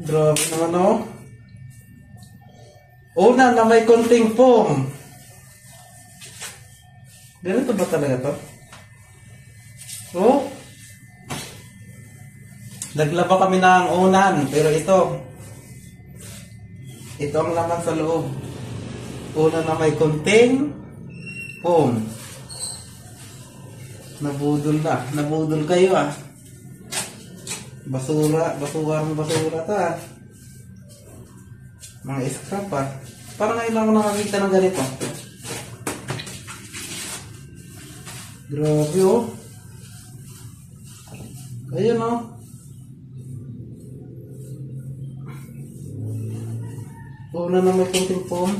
Grabe naman oh. Una na may konting foam. Ganito ba talaga to? Oh. Naglaba kami ng unan, pero ito ang laman sa loob. Una na may konting foam. Nabudol na. Nabudol kayo ah. Basura ta. Mga scrap ah. Parang ngayon lang ako nakakita ng ganito. Grabe oh. Ayun oh. Una na may konting foam.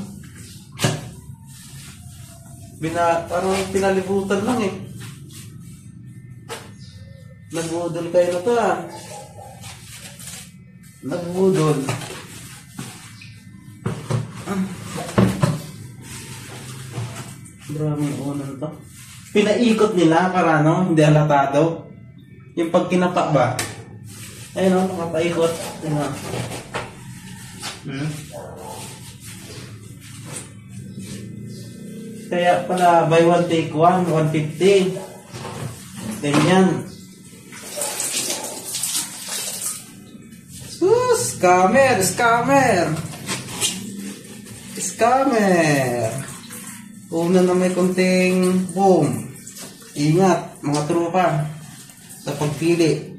Parang pinalibutan lang eh. Nagbudol kayo na to ah. Nagbudol. Maraming unan to. Pinaikot nila para no, hindi halatado. Yung pag kinapa ba? Ayun o, nakapaikot. Kaya pala buy one take one, 150. Ganyan. Scammer! Una na may konting boom. Ingat mga tropa sa pagpili.